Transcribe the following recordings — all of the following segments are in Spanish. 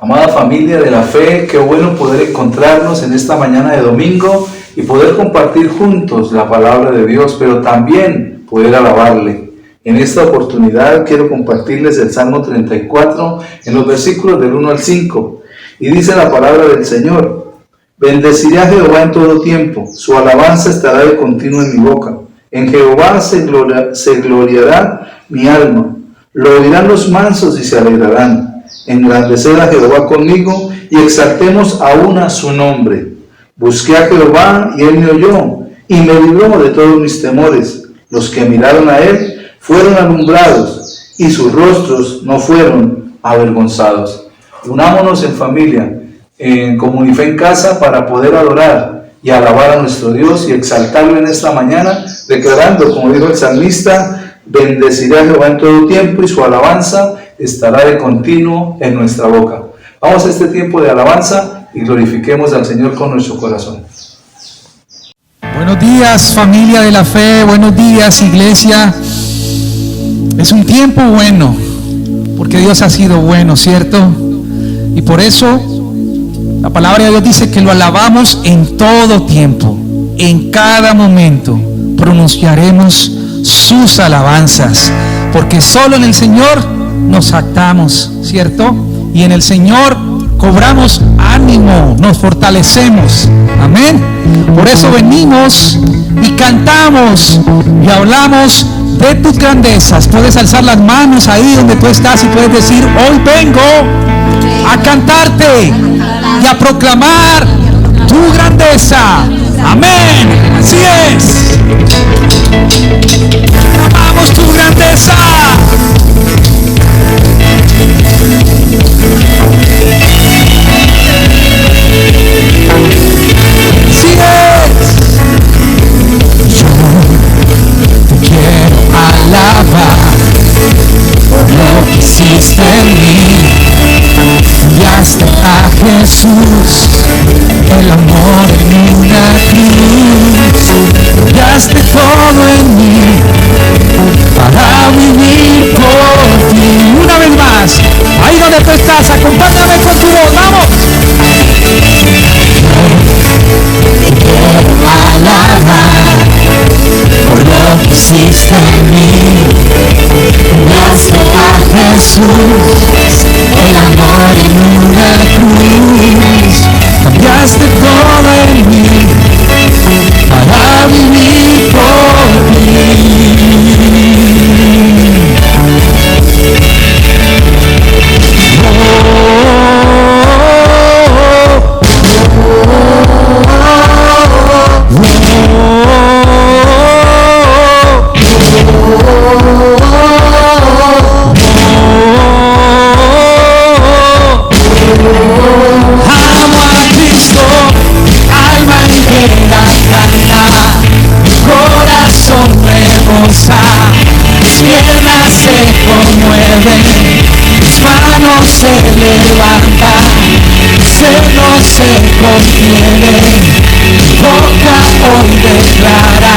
Amada familia de la fe, qué bueno poder encontrarnos en esta mañana de domingo y poder compartir juntos la palabra de Dios, pero también poder alabarle. En esta oportunidad quiero compartirles el Salmo 34 en los versículos del 1 al 5. Y dice la palabra del Señor: bendeciré a Jehová en todo tiempo, su alabanza estará de continuo en mi boca. En Jehová se gloriará mi alma, lo oirán los mansos y se alegrarán. Engrandecer a Jehová conmigo y exaltemos aún a su nombre. Busqué a Jehová y él me oyó y me libró de todos mis temores. Los que miraron a él fueron alumbrados y sus rostros no fueron avergonzados. Unámonos en familia, en Comunife en Casa, para poder adorar y alabar a nuestro Dios y exaltarlo en esta mañana, declarando, como dijo el salmista: bendeciré a Jehová en todo tiempo y su alabanza estará de continuo en nuestra boca. Vamos a este tiempo de alabanza y glorifiquemos al Señor con nuestro corazón. Buenos días, familia de la fe, buenos días, iglesia. Es un tiempo bueno, porque Dios ha sido bueno, ¿cierto? Y por eso la palabra de Dios dice que lo alabamos en todo tiempo, en cada momento pronunciaremos sus alabanzas, porque solo en el Señor nos jactamos, ¿cierto? Y en el Señor cobramos ánimo, nos fortalecemos, amén. Por eso venimos y cantamos y hablamos de tus grandezas. Puedes alzar las manos ahí donde tú estás y puedes decir: hoy vengo a cantarte y a proclamar tu grandeza, amén. Así es, amamos tu grandeza. Así es. Yo te quiero alabar por lo que hiciste en mí. Enviaste a Jesús, el amor en una cruz. Enviaste todo en mí para vivir por ti. Una vez más, ahí donde tú estás, acompáñame con tu voz, vamos. Quiero alabar por lo que hiciste en mí. Enviaste a Jesús, el amor en una cruz. Cambiaste todo en mí para vivir por ti. Se levanta, cielo se contiene, boca hoy declara: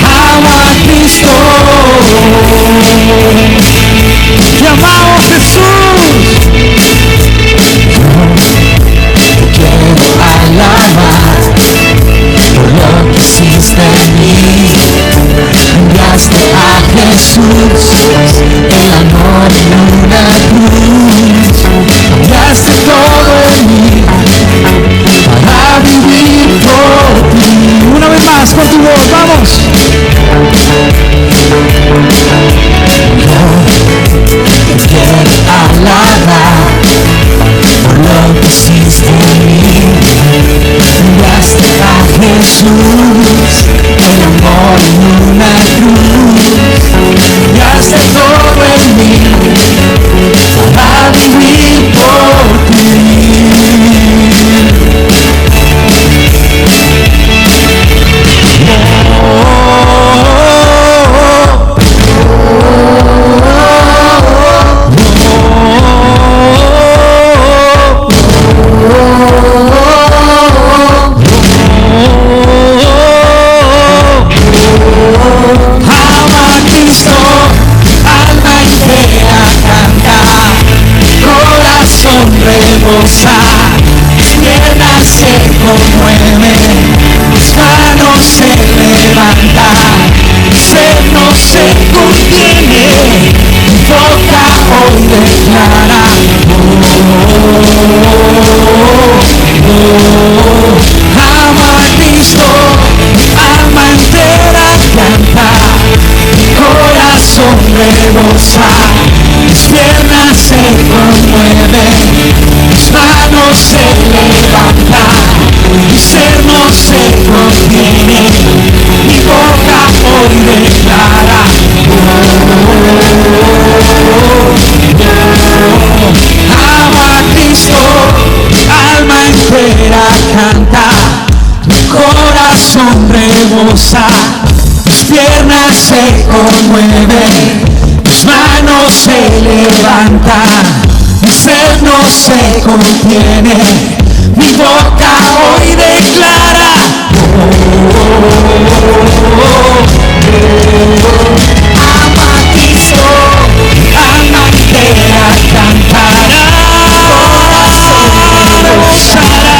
amo a Cristo. Te amamos, Jesús. Te quiero alabar por lo que hiciste en mí. Enviaste a Jesús, el amor en una cruz. Cambiaste todo en mí rebosa, mis piernas se conmueven, mis manos se levantan, mi ser no se contiene, mi boca hoy declara, amo a Cristo, mi alma entera canta, mi corazón rebosa, mis piernas se conmueven, mis manos se levantan, mi ser no se contiene, mi boca hoy declara, amo a Cristo, mi alma entera canta, mi corazón rebosa, mis piernas se conmueven, mis manos se levantan, mi ser no se contiene, mi boca hoy declara, amo a Cristo, mi alma entera cantará, gozará,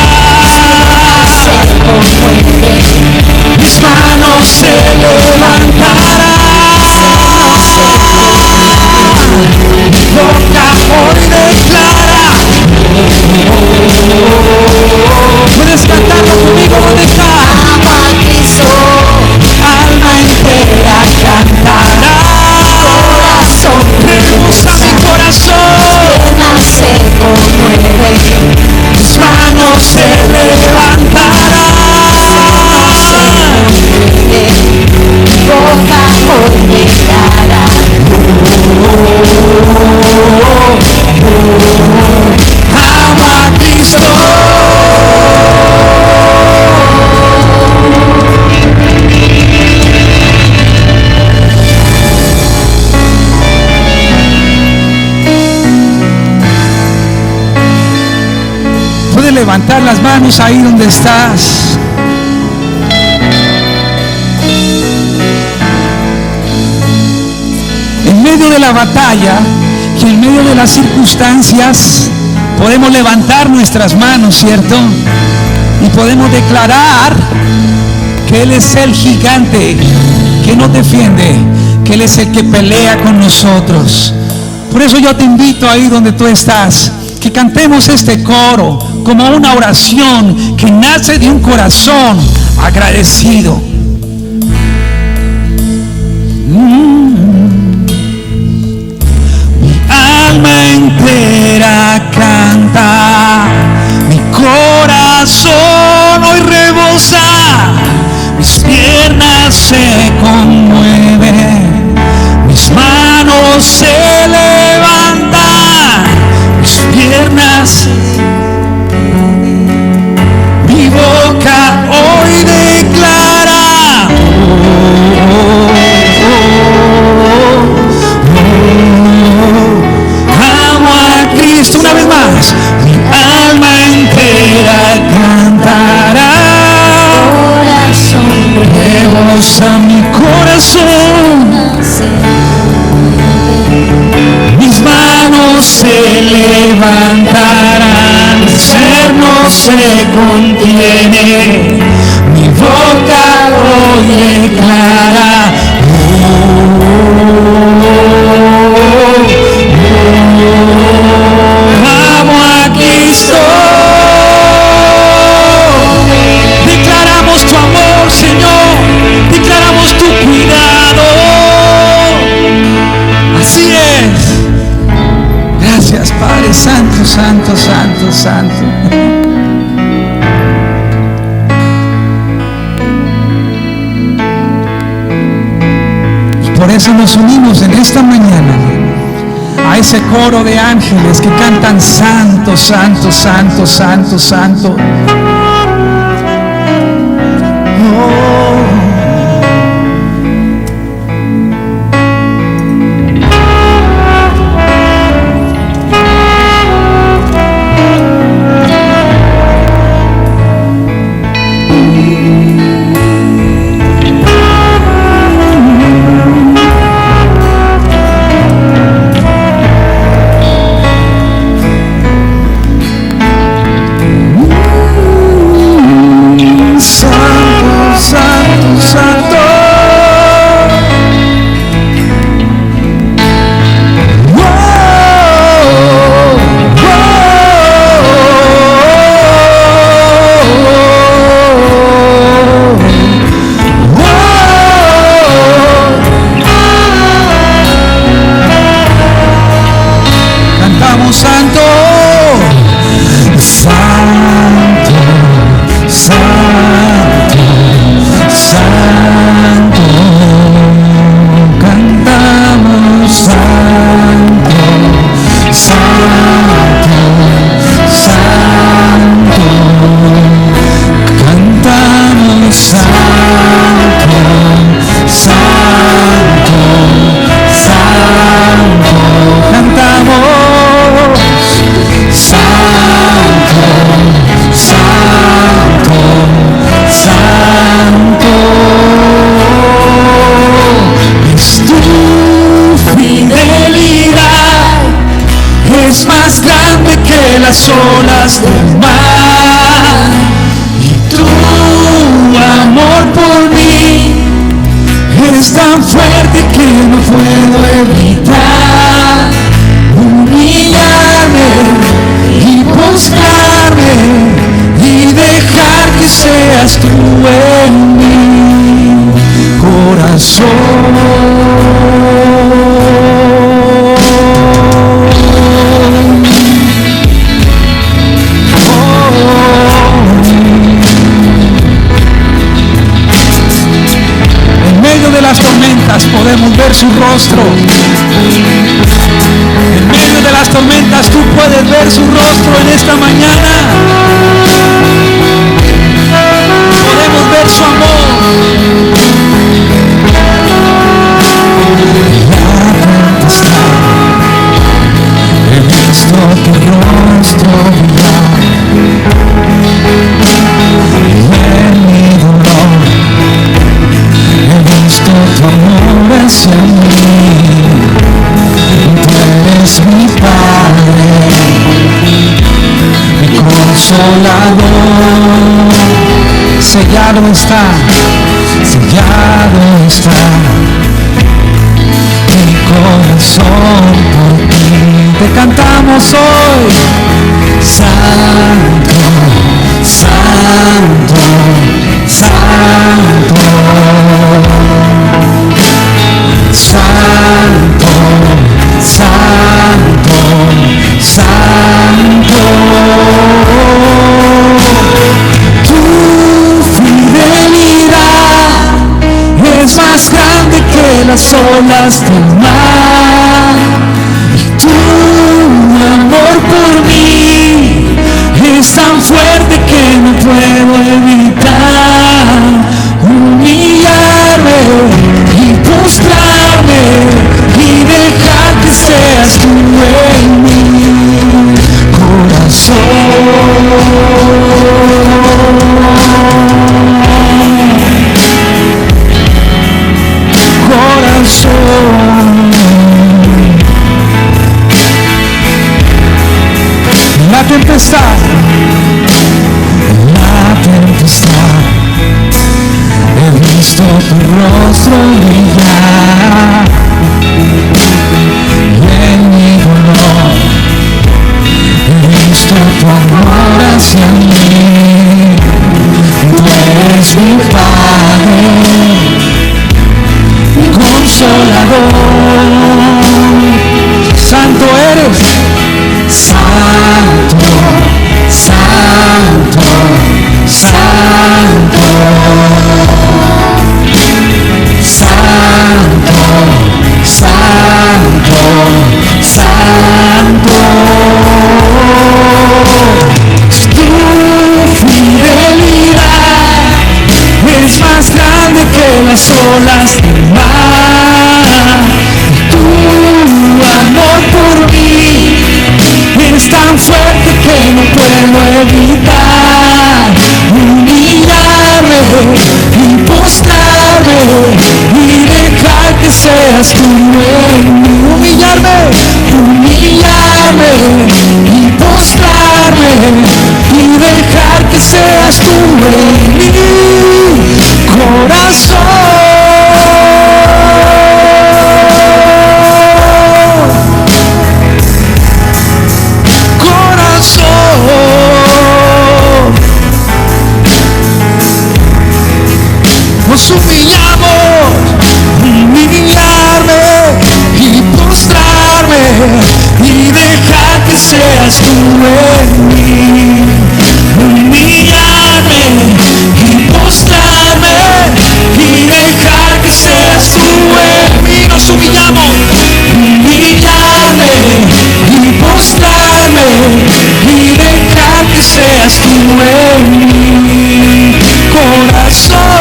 mis manos se levantarán, mi boca hoy declara. Puedes cantarlo conmigo, ¿dónde está? Amo a Cristo, alma entera cantará, corazón rebosa mi corazón, se conmueve, mis manos se levantarán, mi boca hoy declara, amo a Cristo. Puedes levantar las manos ahí donde estás. En medio de la batalla y en medio de las circunstancias podemos levantar nuestras manos, ¿cierto? Y podemos declarar que Él es el gigante que nos defiende, que Él es el que pelea con nosotros. Por eso yo te invito ahí donde tú estás, que cantemos este coro como una oración que nace de un corazón agradecido. Mi alma entera canta, mi corazón hoy rebosa, mis piernas se conmueven, mis manos se levantan, mis piernas, mi boca hoy declara, amo a Cristo. Una vez más, mi alma entera cantará, rebosa mi corazón, mis manos se levantarán, mi ser no se contiene, mi boca hoy declara, amo a Cristo. Declaramos tu amor, Señor, declaramos tu cuidado. Así es. Gracias, Padre Santo, Santo, Santo, Santo. Por eso nos unimos en esta mañana a ese coro de ángeles que cantan santo, santo, santo, santo, santo. las olas del mar, y tu amor por mí es tan fuerte que no puedo evitar humillarme y postrarme y dejar que seas tú en mi corazón. Podemos ver su rostro. En medio de las tormentas tú puedes ver su rostro en esta mañana. Podemos ver su amor. He visto tu rostro brillar en mi dolor. He visto tu amor hacia mí. Tú eres mi Padre, mi consolador. Sellado está mi corazón por ti. Te cantamos hoy. Santo, santo, santo. Santo, santo, santo. Tu fidelidad es más grande que las olas del mar. Tu amor por mí es tan fuerte que no puedo evitar humillarme y postrarme y dejar que seas tú en mi corazón. La tempestad, he visto tu rostro brillar, y en mi dolor he visto tu amor hacia mí. Tú eres mi Padre, mi consolador. Santo eres, santo, santo, santo, santo, santo, santo. Tu fidelidad es más grande que las olas del mar. Tu amor por mí es tan fuerte que no puedo evitar humillarme y postrarme y dejar que seas tú en mí. Humillarme y postrarme y dejar que seas tú en mi corazón. Nos humillamos, humillarme y postrarme y dejar que seas tú en mí. Humillarme y postrarme y dejar que seas tú en mí. Nos humillamos, humillarme y postrarme y dejar que seas tú en mi corazón.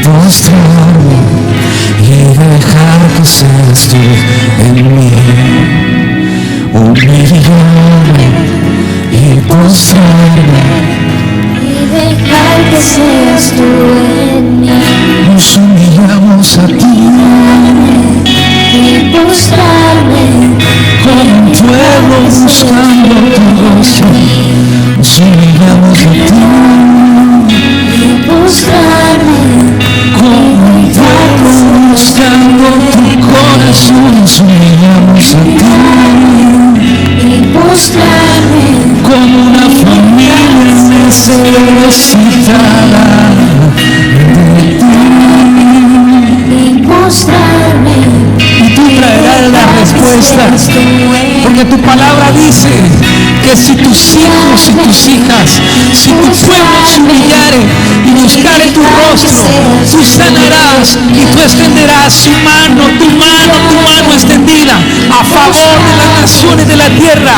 Postrarme y dejar que seas tú en mí. Porque tu palabra dice que si tus hijos y tus hijas, si tu pueblo se humillare y buscare tu rostro, tú sanarás y tú extenderás tu mano extendida a favor de las naciones de la tierra,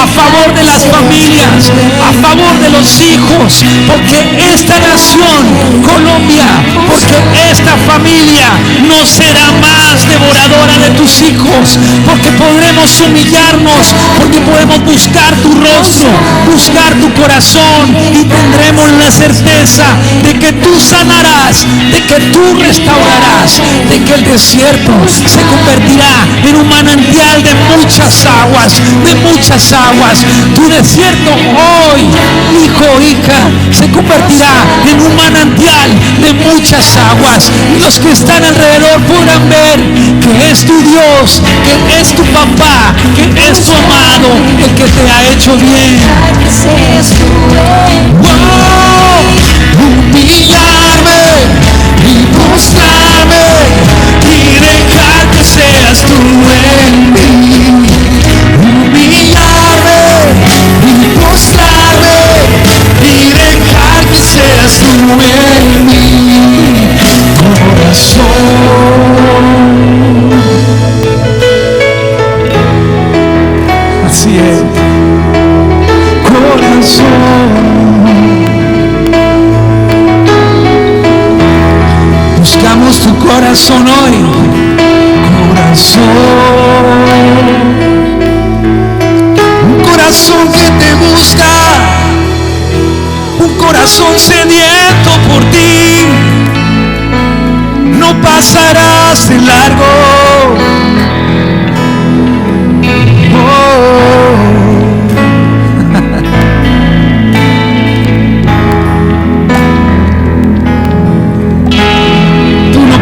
a favor de las familias, a favor de los hijos, porque esta nación, Colombia, porque esta familia no será más devoradora de tus hijos, porque podremos humillarnos, porque podemos buscar tu rostro, buscar tu corazón, y tendremos la certeza de que tú sanarás, de que tú restaurarás, de que el desierto se convertirá en un manantial de muchas aguas, de muchas aguas. Tu desierto hoy, hijo, hija, se convertirá en un manantial de muchas aguas, y los que están alrededor podrán ver que es tu Dios, que es tu papá, que es tu amado, el que te ha hecho bien. Humillarme y postrarme y dejar que seas tú en mí. Humillarme y postrarme y dejar que seas tú en mí, corazón. Así es, corazón. Buscamos tu corazón hoy, corazón, un corazón que te busca, un corazón sediento por ti. No pasarás de largo.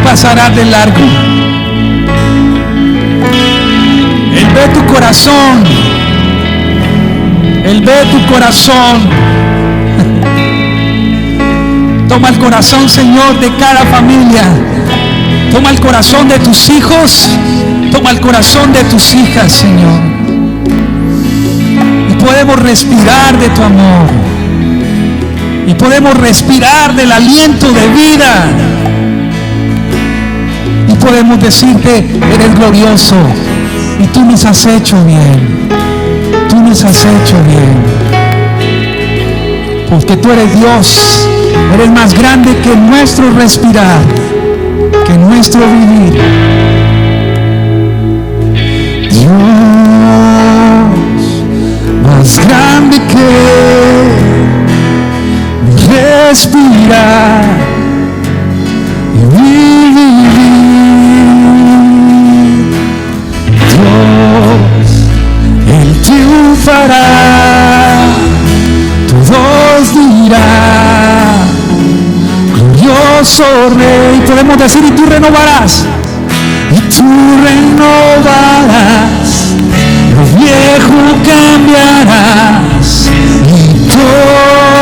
Pasarás de largo. Él ve tu corazón. Él ve tu corazón. Toma el corazón, Señor, de cada familia. Toma el corazón de tus hijos. Toma el corazón de tus hijas, Señor. Y podemos respirar de tu amor. Y podemos respirar del aliento de vida. Podemos decirte, eres glorioso y tú nos has hecho bien, tú nos has hecho bien, porque tú eres Dios, eres más grande que nuestro respirar, que nuestro vivir. Dios, más grande que respirar y vivir. Él triunfará, todos dirán, glorioso Rey. Podemos decir, y tú renovarás, lo viejo cambiarás, y todos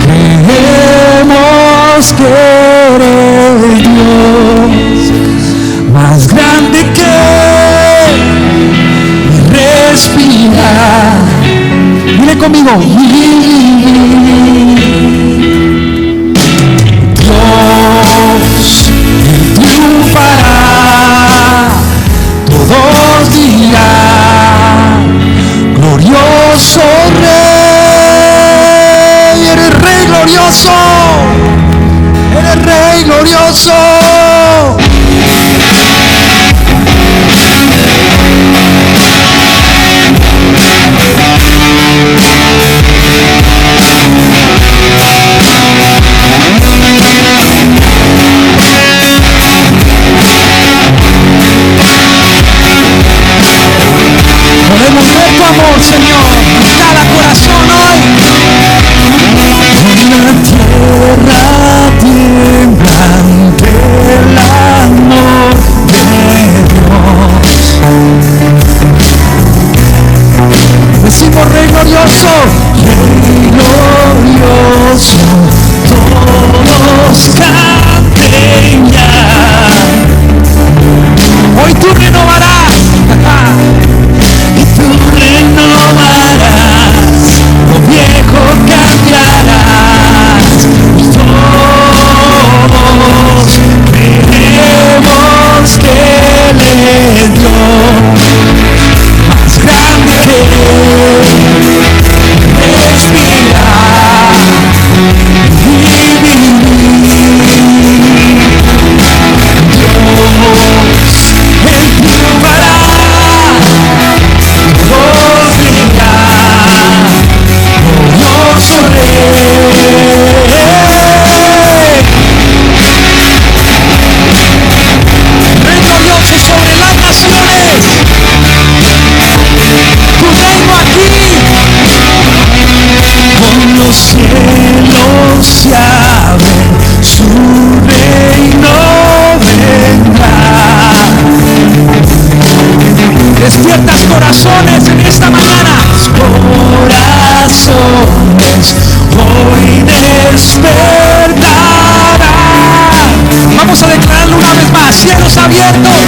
creemos que eres Dios, más grande que respirar. Dile conmigo, Dios triunfará, todos dirán, glorioso Rey, eres Rey glorioso, eres Rey glorioso. cielos abiertos.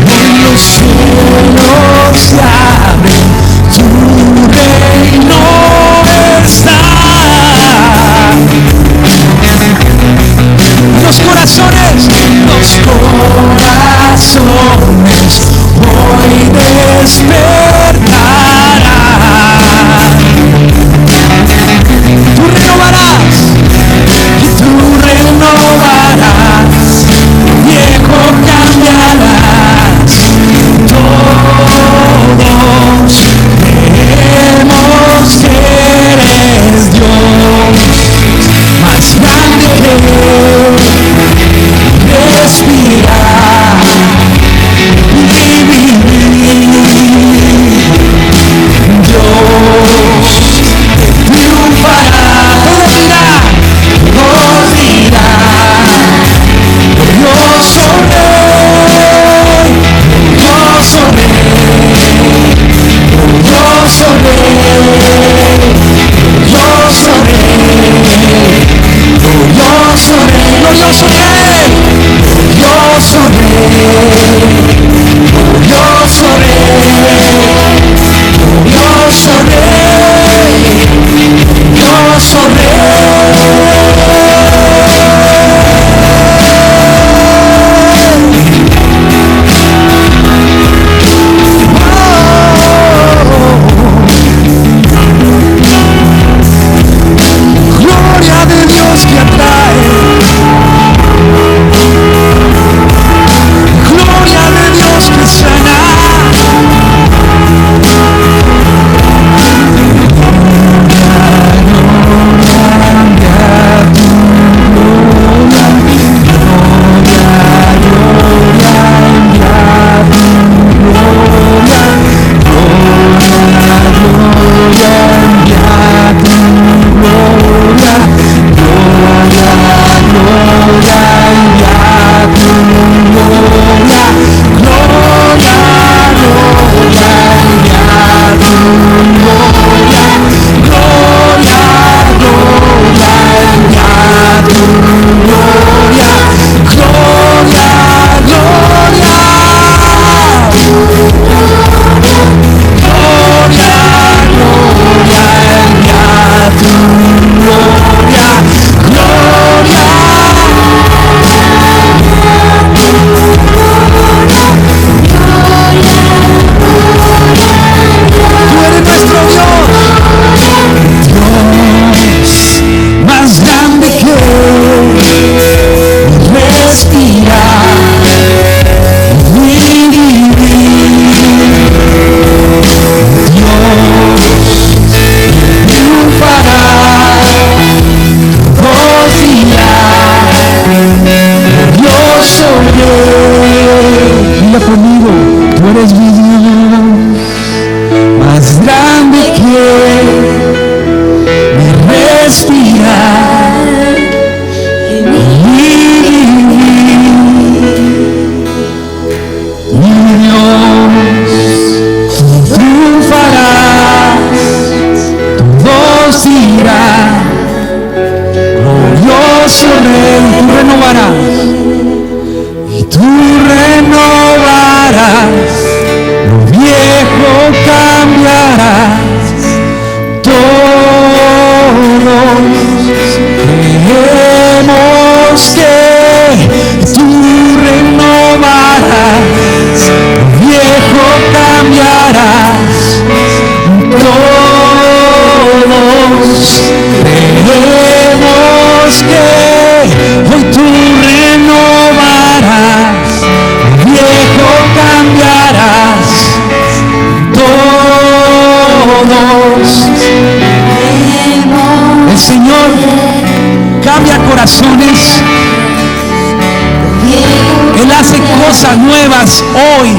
Hoy los cielos se abren, tu reino está. Los corazones hoy despertarán. Tú renovarás y tú renovarás, viejo cambiarás. Todos creemos que eres Dios, más grande que respirar y vivir. Dios triunfará, todos dirán, glorioso Rey, glorioso Rey, glorioso Rey, glorioso Rey, glorioso Rey, glorioso Rey, glorioso Rey, glorioso Rey, glorioso Rey, glorioso Rey. Gloria de Dios que atrae, gloria de Dios que sana. Dile conmigo, tú eres mi Dios, más grande que mi respirar y vivir. Mi Dios, triunfarás, todos dirán, glorioso Rey, tú renovarás. Tú renovarás, lo viejo cambiarás, todos creemos que tú renovarás, lo viejo cambiarás, todos creemos que hoy tú renovarás, viejo cambiarás, todos. El Señor cambia corazones, Él hace cosas nuevas hoy.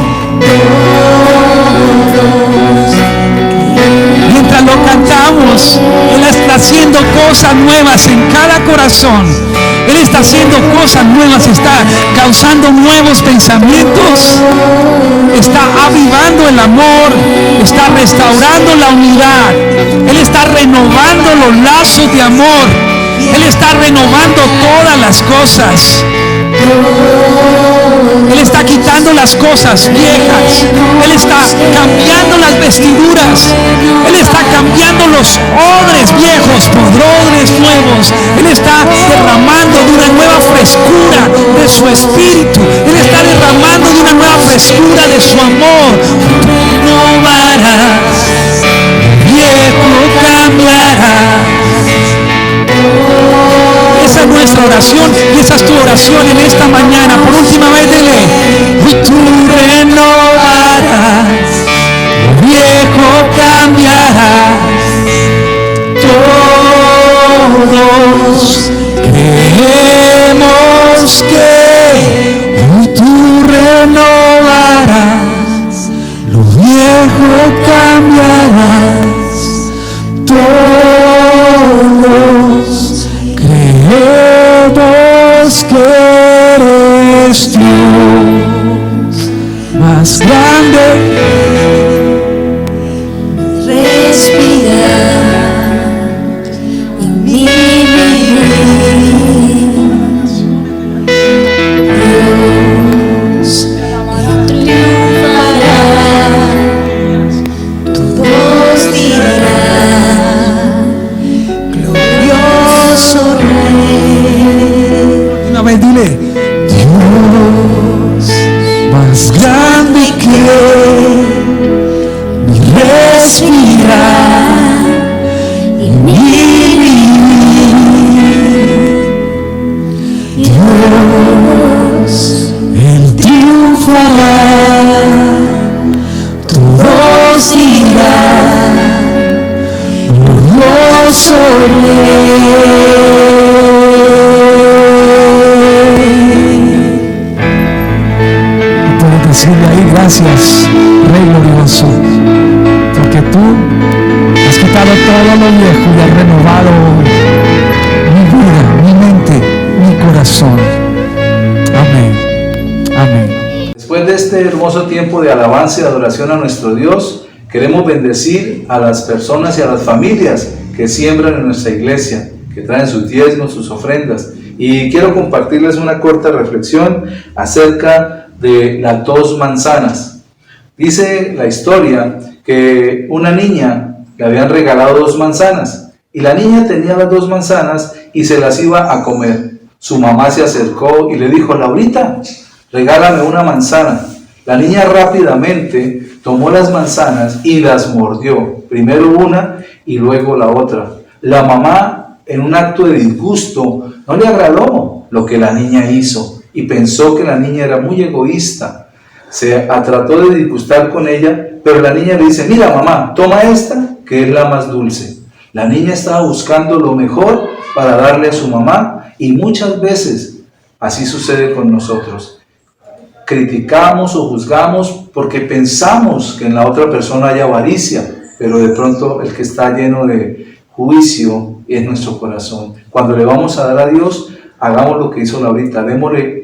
Mientras lo cantamos, Él está haciendo cosas nuevas en cada corazón. Él está haciendo cosas nuevas, está causando nuevos pensamientos, está avivando el amor, está restaurando la unidad. Él está renovando los lazos de amor. Él está renovando todas las cosas. está quitando las cosas viejas. Él está cambiando las vestiduras. Él está cambiando los odres viejos por odres nuevos. Él está derramando de una nueva frescura de su espíritu. Él está derramando de una nueva frescura de su amor. Tú renovarás, viejo cambiará. Esa es nuestra oración y esa es tu oración en esta mañana. Por última vez, dile: y tú renovarás, lo viejo cambiarás. Todos creemos que hoy tú renovarás, lo viejo cambiarás. Todos creemos que eres Dios más grande. Respira en mi Dios triunfará, todos dirán glorioso Rey. Una vez dile: Dios más grande que mi respirar y mi vivir. Dios, Él triunfará, todos dirán glorioso decirle ahí: gracias, Rey glorioso, porque tú has quitado todo lo viejo y has renovado mi vida, mi mente, mi corazón. Amén, amén. Después de este hermoso tiempo de alabanza y adoración a nuestro Dios, queremos bendecir a las personas y a las familias que siembran en nuestra iglesia, que traen sus diezmos, sus ofrendas. Y quiero compartirles una corta reflexión acerca de las 2 manzanas. Dice la historia que una niña le habían regalado 2 manzanas y la niña tenía las 2 manzanas y se las iba a comer. Su mamá se acercó y le dijo: Laurita, regálame una manzana. La niña rápidamente tomó las manzanas y las mordió, primero una y luego la otra. La mamá, en un acto de disgusto, no le agradó lo que la niña hizo y pensó que la niña era muy egoísta. Se trató de disgustar con ella, pero la niña le dice: mira mamá, toma esta que es la más dulce. La niña estaba buscando lo mejor para darle a su mamá y muchas veces así sucede con nosotros. Criticamos o juzgamos porque pensamos que en la otra persona hay avaricia, pero de pronto el que está lleno de juicio es nuestro corazón. Cuando le vamos a dar a Dios, hagamos lo que hizo Laurita, démosle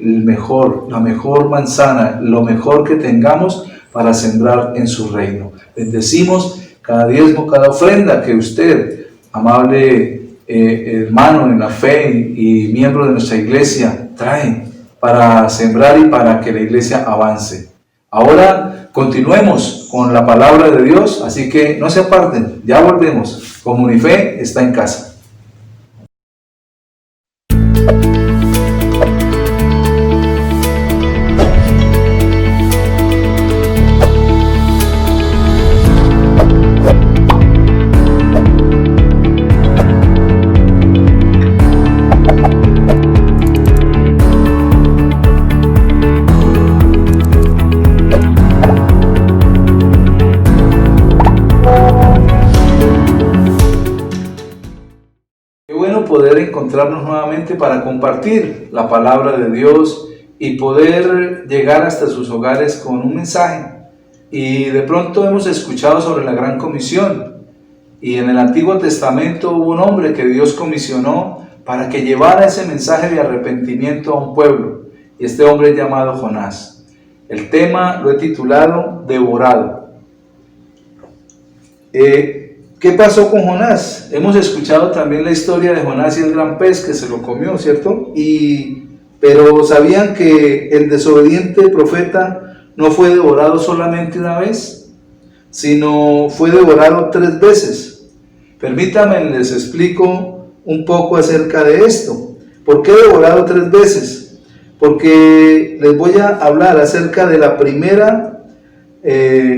la mejor manzana, lo mejor que tengamos para sembrar en su reino. Bendecimos cada diezmo, cada ofrenda que usted, amable hermano en la fe y miembro de nuestra iglesia, trae para sembrar y para que la iglesia avance. Ahora continuemos con la palabra de Dios, así que no se aparten, ya volvemos. Comunife está en casa. Poder encontrarnos nuevamente para compartir la palabra de Dios y poder llegar hasta sus hogares con un mensaje. Y de pronto hemos escuchado sobre la Gran Comisión, y en el Antiguo Testamento hubo un hombre que Dios comisionó para que llevara ese mensaje de arrepentimiento a un pueblo, y este hombre es llamado Jonás. El tema lo he titulado Devorado. ¿Qué pasó con Jonás? Hemos escuchado también la historia de Jonás y el gran pez que se lo comió, ¿cierto? Pero ¿sabían que el desobediente profeta no fue devorado solamente una vez, sino fue devorado 3 veces? Permítanme, les explico un poco acerca de esto. ¿Por qué devorado 3 veces? Porque les voy a hablar acerca de la primera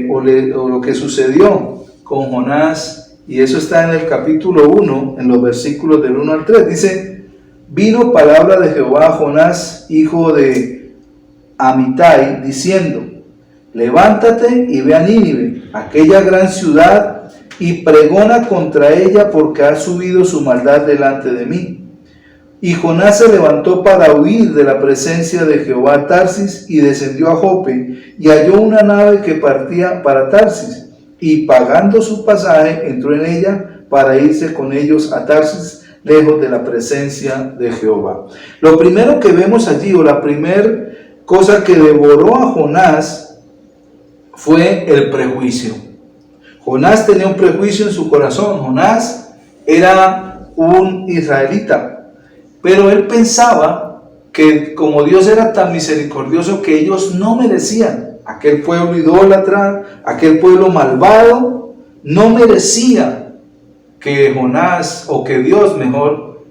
o lo que sucedió con Jonás, y eso está en el capítulo 1, en los versículos del 1 al 3. Dice: vino palabra de Jehová a Jonás, hijo de Amitai, diciendo: levántate y ve a Nínive, aquella gran ciudad, y pregona contra ella, porque ha subido su maldad delante de mí. Y Jonás se levantó para huir de la presencia de Jehová a Tarsis, y descendió a Jope, y halló una nave que partía para Tarsis, y pagando su pasaje, entró en ella para irse con ellos a Tarsis, lejos de la presencia de Jehová. Lo primero que vemos allí, o la primera cosa que devoró a Jonás, fue el prejuicio. Jonás tenía un prejuicio en su corazón. Jonás era un israelita, pero él pensaba que como Dios era tan misericordioso, que ellos no merecían, aquel pueblo idólatra, aquel pueblo malvado, no merecía que Jonás, o que Dios mejor,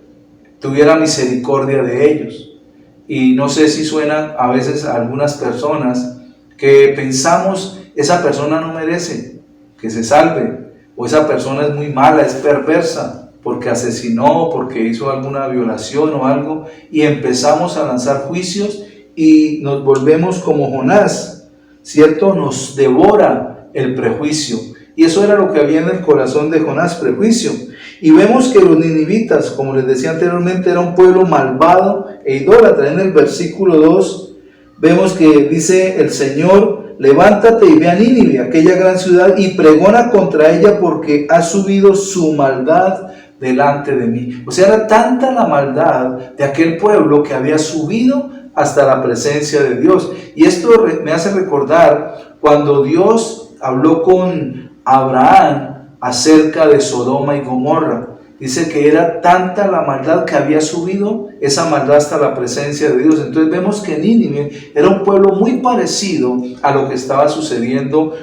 tuviera misericordia de ellos. Y no sé si suenan a veces a algunas personas que pensamos: esa persona no merece que se salve, o esa persona es muy mala, es perversa, porque asesinó, porque hizo alguna violación o algo, y empezamos a lanzar juicios y nos volvemos como Jonás, ¿cierto? Nos devora el prejuicio, y eso era lo que había en el corazón de Jonás, prejuicio. Y vemos que los ninivitas, como les decía anteriormente, era un pueblo malvado e idólatra. En el versículo 2 vemos que dice el Señor: levántate y ve a Nínive, aquella gran ciudad, y pregona contra ella, porque ha subido su maldad delante de mí. O sea, era tanta la maldad de aquel pueblo que había subido hasta la presencia de Dios. Y esto me hace recordar cuando Dios habló con Abraham acerca de Sodoma y Gomorra. Dice que era tanta la maldad que había subido esa maldad hasta la presencia de Dios. Entonces vemos que Nínive era un pueblo muy parecido a lo que estaba sucediendo,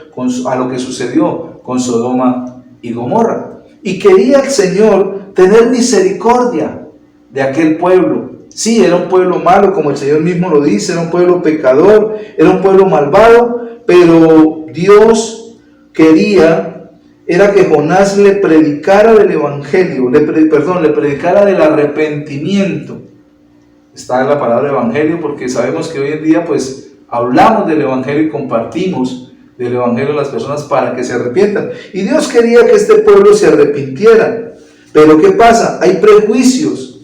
a lo que sucedió con Sodoma y Gomorra. Y quería el Señor tener misericordia de aquel pueblo. Sí, era un pueblo malo, como el Señor mismo lo dice, era un pueblo pecador, era un pueblo malvado, pero Dios quería era que Jonás le predicara del evangelio, le predicara del arrepentimiento. Está en la palabra evangelio, porque sabemos que hoy en día pues hablamos del evangelio y compartimos del evangelio a las personas para que se arrepientan. Y Dios quería que este pueblo se arrepintiera. Pero ¿qué pasa? Hay prejuicios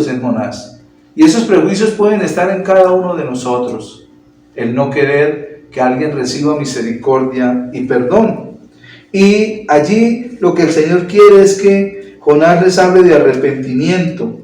en Jonás. Y esos prejuicios pueden estar en cada uno de nosotros. El no querer que alguien reciba misericordia y perdón. Y allí lo que el Señor quiere es que Jonás les hable de arrepentimiento,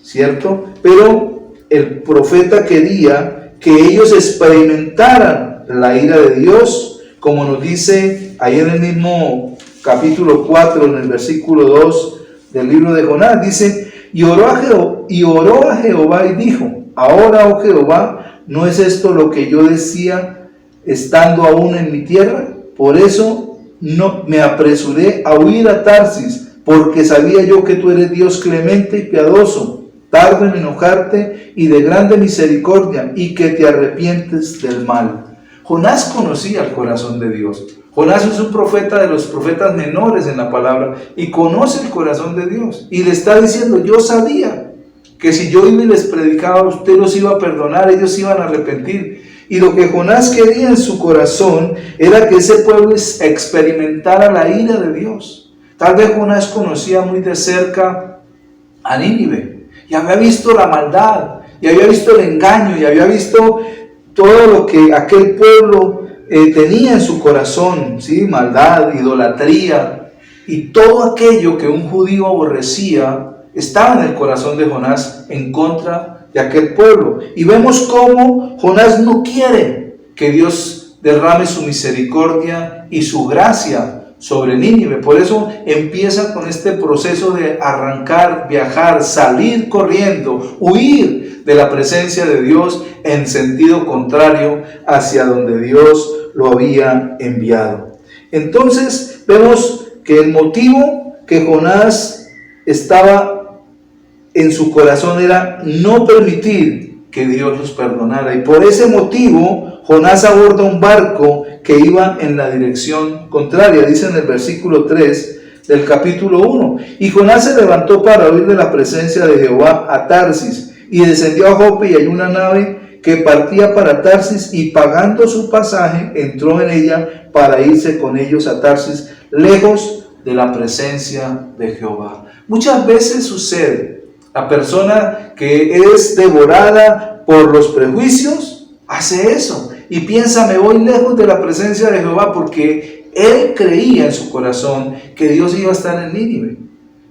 ¿cierto? Pero el profeta quería que ellos experimentaran la ira de Dios, como nos dice ahí en el mismo capítulo 4, en el versículo 2 del libro de Jonás. Dice: y oró a Jehová y dijo: ahora, oh Jehová, ¿no es esto lo que yo decía estando aún en mi tierra? Por eso no me apresuré a huir a Tarsis, porque sabía yo que tú eres Dios clemente y piadoso, tardo en enojarte y de grande misericordia, y que te arrepientes del mal. Jonás conocía el corazón de Dios. Jonás es un profeta de los profetas menores en la palabra, y conoce el corazón de Dios, y le está diciendo: yo sabía que si yo iba y les predicaba, usted los iba a perdonar, ellos iban a arrepentir. Y lo que Jonás quería en su corazón era que ese pueblo experimentara la ira de Dios. Tal vez Jonás conocía muy de cerca a Nínive, y había visto la maldad, y había visto el engaño, y había visto todo lo que aquel pueblo tenía en su corazón, ¿sí? Maldad, idolatría, y todo aquello que un judío aborrecía estaba en el corazón de Jonás en contra de aquel pueblo. Y vemos cómo Jonás no quiere que Dios derrame su misericordia y su gracia sobre Nínive. Por eso empieza con este proceso de arrancar, viajar, salir corriendo, huir de la presencia de Dios en sentido contrario hacia donde Dios lo había enviado. Entonces vemos que el motivo que Jonás estaba en su corazón era no permitir que Dios los perdonara, y por ese motivo Jonás aborda un barco que iba en la dirección contraria. Dice en el versículo 3 del capítulo 1: y Jonás se levantó para huir de la presencia de Jehová a Tarsis, y descendió a Jope, y halló una nave que partía para Tarsis, y pagando su pasaje entró en ella para irse con ellos a Tarsis, lejos de la presencia de Jehová. Muchas veces sucede, la persona que es devorada por los prejuicios hace eso y piensa: me voy lejos de la presencia de Jehová, porque él creía en su corazón que Dios iba a estar en Nínive.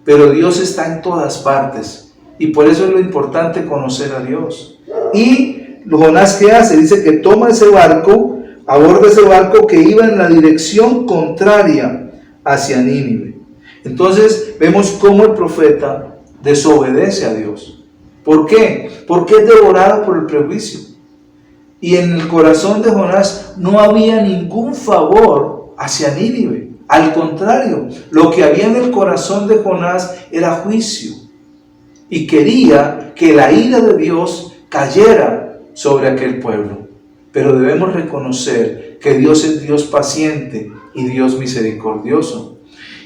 Pero Dios está en todas partes, y por eso es lo importante conocer a Dios. Y Jonás, ¿qué hace? Dice que toma ese barco, aborda ese barco que iba en la dirección contraria hacia Nínive. Entonces vemos cómo el profeta desobedece a Dios. ¿Por qué? Porque es devorado por el prejuicio. Y en el corazón de Jonás no había ningún favor hacia Nínive. Al contrario, lo que había en el corazón de Jonás era juicio. Y quería que la ira de Dios cayera sobre aquel pueblo. Pero debemos reconocer que Dios es Dios paciente y Dios misericordioso.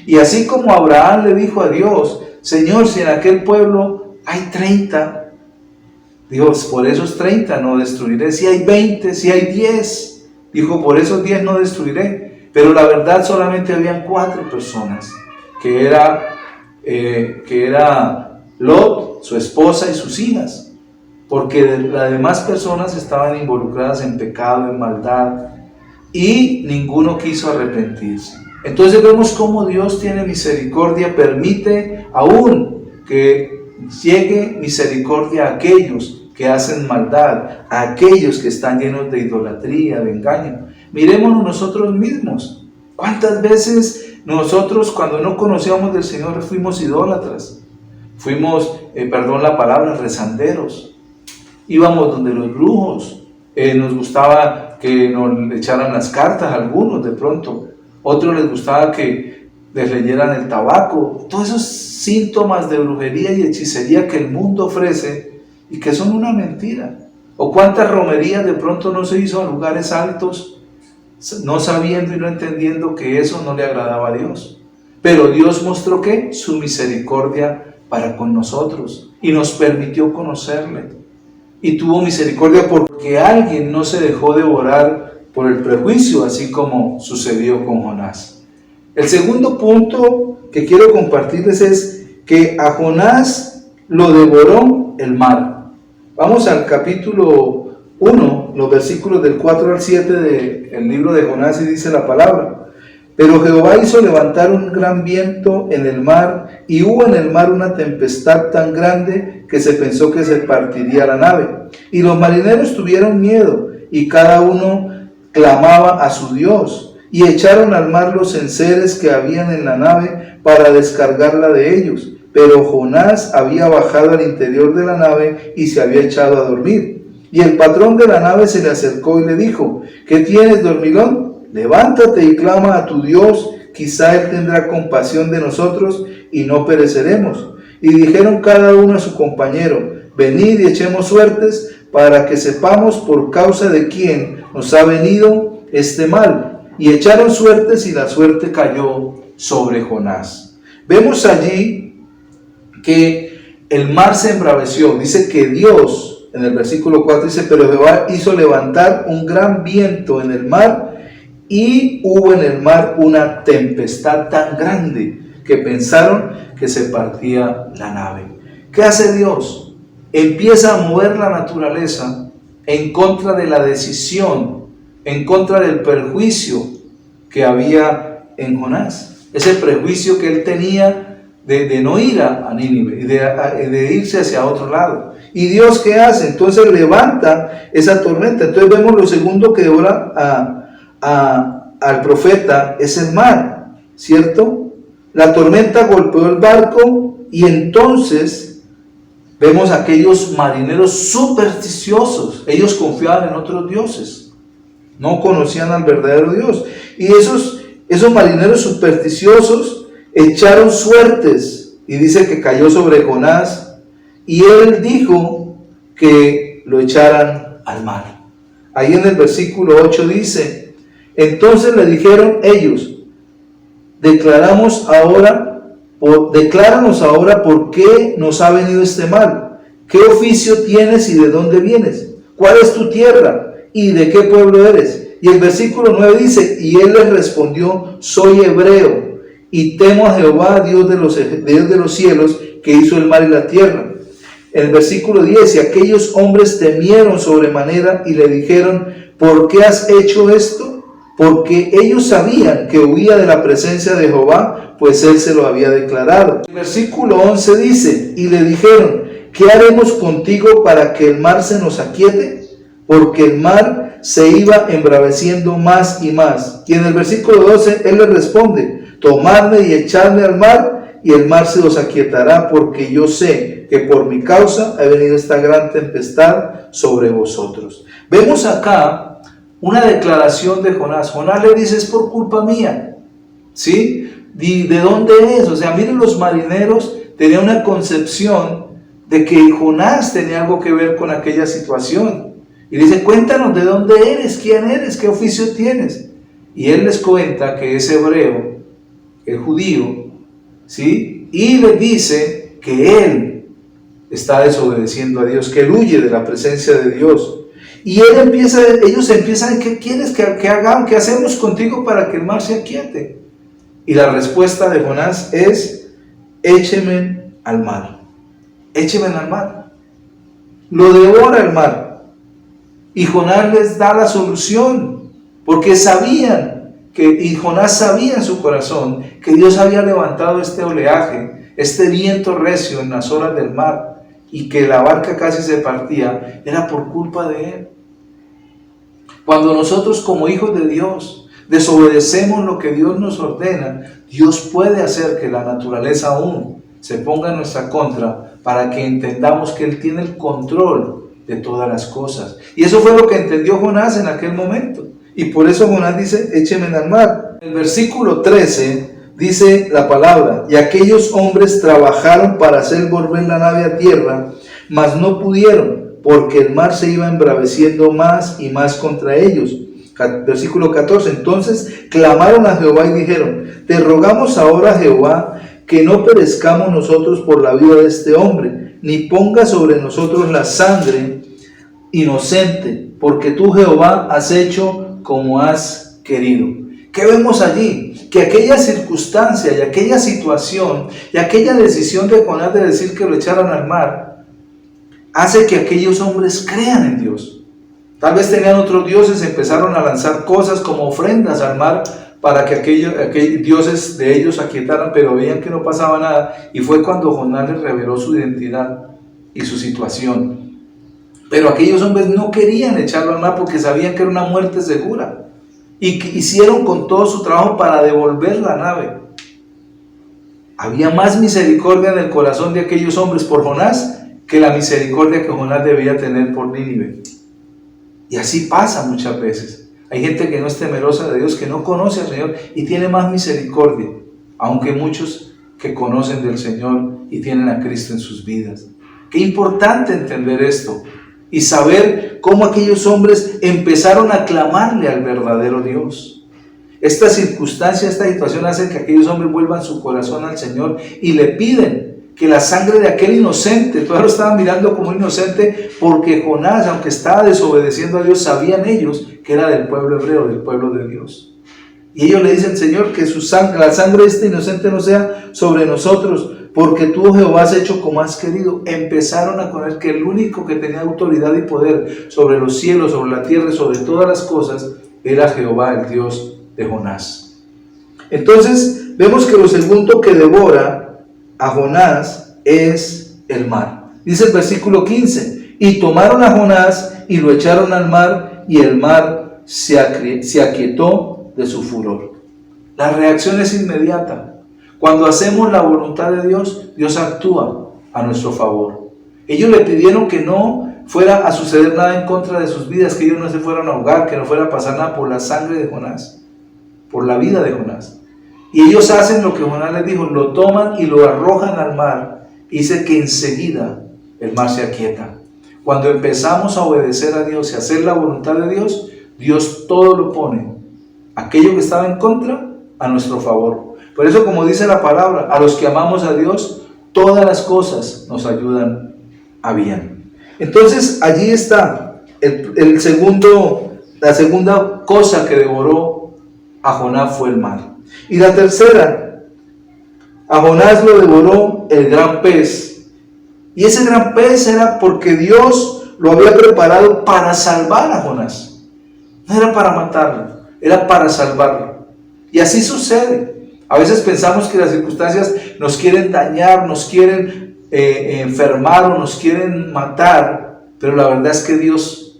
Y así como Abraham le dijo a Dios: Señor, si en aquel pueblo hay 30, Dios, por esos 30 no destruiré. Si hay 20, si hay 10, dijo, por esos 10 no destruiré. Pero la verdad solamente habían 4 personas, que era Lot, su esposa y sus hijas, porque las demás personas estaban involucradas en pecado, en maldad, y ninguno quiso arrepentirse. Entonces vemos cómo Dios tiene misericordia, permite aún que llegue misericordia a aquellos que hacen maldad, a aquellos que están llenos de idolatría, de engaño. Mirémonos nosotros mismos. ¿Cuántas veces nosotros, cuando no conocíamos del Señor, fuimos idólatras? Fuimos, perdón la palabra, rezanderos. Íbamos donde los brujos. Nos gustaba que nos echaran las cartas, algunos de pronto. Otros les gustaba que les leyeran el tabaco. Todos esos síntomas de brujería y hechicería que el mundo ofrece y que son una mentira. O cuántas romerías de pronto no se hizo en lugares altos, no sabiendo y no entendiendo que eso no le agradaba a Dios. Pero Dios mostró que su misericordia para con nosotros y nos permitió conocerle. Y tuvo misericordia porque alguien no se dejó devorar por el prejuicio, así como sucedió con Jonás. El segundo punto que quiero compartirles es que a Jonás lo devoró el mar. Vamos al capítulo 1, los versículos del 4 al 7 del libro de Jonás, y dice la palabra: pero Jehová hizo levantar un gran viento en el mar, y hubo en el mar una tempestad tan grande que se pensó que se partiría la nave. Y los marineros tuvieron miedo, y cada uno clamaba a su Dios, y echaron al mar los enseres que habían en la nave para descargarla de ellos. Pero Jonás había bajado al interior de la nave y se había echado a dormir. Y el patrón de la nave se le acercó y le dijo: ¿qué tienes, dormilón? Levántate y clama a tu Dios, quizá Él tendrá compasión de nosotros y no pereceremos. Y dijeron cada uno a su compañero: venid y echemos suertes para que sepamos por causa de quién nos ha venido este mal. Y echaron suertes, y la suerte cayó sobre Jonás. Vemos allí que el mar se embraveció. Dice que Dios, en el versículo 4 dice: pero Jehová hizo levantar un gran viento en el mar, y hubo en el mar una tempestad tan grande que pensaron que se partía la nave. ¿Qué hace Dios? Empieza a mover la naturaleza en contra de la decisión, en contra del perjuicio que había en Jonás. Ese prejuicio que él tenía de no ir a Nínive y de irse hacia otro lado. ¿Y Dios qué hace? Entonces levanta esa tormenta. Entonces vemos lo segundo que devora al profeta, es el mar. ¿cierto? La tormenta golpeó el barco y entonces vemos a aquellos marineros supersticiosos. Ellos confiaban en otros dioses, no conocían al verdadero Dios. Y esos marineros supersticiosos echaron suertes, y dice que cayó sobre Jonás, y él dijo que lo echaran al mar. Ahí en el versículo 8 dice: entonces le dijeron ellos: decláranos ahora por qué nos ha venido este mal. ¿Qué oficio tienes y de dónde vienes? ¿Cuál es tu tierra y de qué pueblo eres? Y el versículo 9 dice: y él les respondió: soy hebreo y temo a Jehová, Dios de los cielos, que hizo el mar y la tierra. El versículo 10: y aquellos hombres temieron sobremanera y le dijeron: ¿por qué has hecho esto? Porque ellos sabían que huía de la presencia de Jehová, pues él se lo había declarado. El versículo 11 dice: y le dijeron: ¿qué haremos contigo para que el mar se nos aquiete? Porque el mar se iba embraveciendo más y más. Y en el versículo 12 él les responde: tomadme y echadme al mar, y el mar se os aquietará, porque yo sé que por mi causa ha venido esta gran tempestad sobre vosotros. Vemos acá una declaración de Jonás. Jonás le dice: es por culpa mía, ¿sí? ¿De dónde es? O sea, miren, los marineros tenían una concepción de que Jonás tenía algo que ver con aquella situación. Y dice: cuéntanos de dónde eres, quién eres, qué oficio tienes. Y él les cuenta que es hebreo, es judío, ¿sí? Y les dice que él está desobedeciendo a Dios, que él huye de la presencia de Dios. Y ellos empiezan: ¿qué quieres que hagamos? ¿Qué hacemos contigo para que el mar se aquiete? Y la respuesta de Jonás es: écheme al mar. Écheme al mar. Lo devora el mar. Y Jonás les da la solución, porque y Jonás sabía en su corazón que Dios había levantado este oleaje, este viento recio en las olas del mar, y que la barca casi se partía, era por culpa de él. Cuando nosotros, como hijos de Dios, desobedecemos lo que Dios nos ordena, Dios puede hacer que la naturaleza aún se ponga en nuestra contra, para que entendamos que Él tiene el control de todas las cosas. Y eso fue lo que entendió Jonás en aquel momento. Y por eso Jonás dice: écheme al mar. En el versículo 13 dice la palabra: y aquellos hombres trabajaron para hacer volver la nave a tierra, mas no pudieron, porque el mar se iba embraveciendo más y más contra ellos. Versículo 14: entonces clamaron a Jehová y dijeron: te rogamos ahora, Jehová, que no perezcamos nosotros por la vida de este hombre, ni ponga sobre nosotros la sangre inocente, porque tú, Jehová, has hecho como has querido. ¿Qué vemos allí? Que aquella circunstancia y aquella situación y aquella decisión de Jonás de decir que lo echaran al mar hace que aquellos hombres crean en Dios. Tal vez tenían otros dioses, empezaron a lanzar cosas como ofrendas al mar para que aquellos dioses de ellos aquietaran, pero veían que no pasaba nada, y fue cuando Jonás les reveló su identidad y su situación. Pero aquellos hombres no querían echarlo al mar porque sabían que era una muerte segura, y que hicieron con todo su trabajo para devolver la nave. Había más misericordia en el corazón de aquellos hombres por Jonás que la misericordia que Jonás debía tener por Nínive. Y así pasa muchas veces. Hay gente que no es temerosa de Dios, que no conoce al Señor y tiene más misericordia, aunque muchos que conocen del Señor y tienen a Cristo en sus vidas. Qué importante entender esto y saber cómo aquellos hombres empezaron a clamarle al verdadero Dios. Esta circunstancia, esta situación hace que aquellos hombres vuelvan su corazón al Señor y le piden que la sangre de aquel inocente, todos lo estaban mirando como inocente, porque Jonás, aunque estaba desobedeciendo a Dios, sabían ellos que era del pueblo hebreo, del pueblo de Dios. Y ellos le dicen: Señor, que la sangre de este inocente no sea sobre nosotros, porque tú, Jehová, has hecho como has querido. Empezaron a conocer que el único que tenía autoridad y poder sobre los cielos, sobre la tierra y sobre todas las cosas era Jehová, el Dios de Jonás. Entonces vemos que lo segundo que devora a Jonás es el mar. Dice el versículo 15: y tomaron a Jonás y lo echaron al mar, y el mar se aquietó de su furor. La reacción es inmediata. Cuando hacemos la voluntad de Dios, Dios actúa a nuestro favor. Ellos le pidieron que no fuera a suceder nada en contra de sus vidas, que ellos no se fueran a ahogar, que no fuera a pasar nada por la sangre de Jonás, por la vida de Jonás. Y ellos hacen lo que Jonás les dijo, lo toman y lo arrojan al mar. Y dice que enseguida el mar se aquieta. Cuando empezamos a obedecer a Dios y a hacer la voluntad de Dios, Dios todo lo pone, aquello que estaba en contra, a nuestro favor. Por eso, como dice la palabra, a los que amamos a Dios, todas las cosas nos ayudan a bien. Entonces, allí está la segunda cosa que devoró a Jonás fue el mar. Y la tercera, a Jonás lo devoró el gran pez. Y ese gran pez era porque Dios lo había preparado para salvar a Jonás. No era para matarlo, era para salvarlo. Y así sucede. A veces pensamos que las circunstancias nos quieren dañar, nos quieren enfermar o nos quieren matar, pero la verdad es que Dios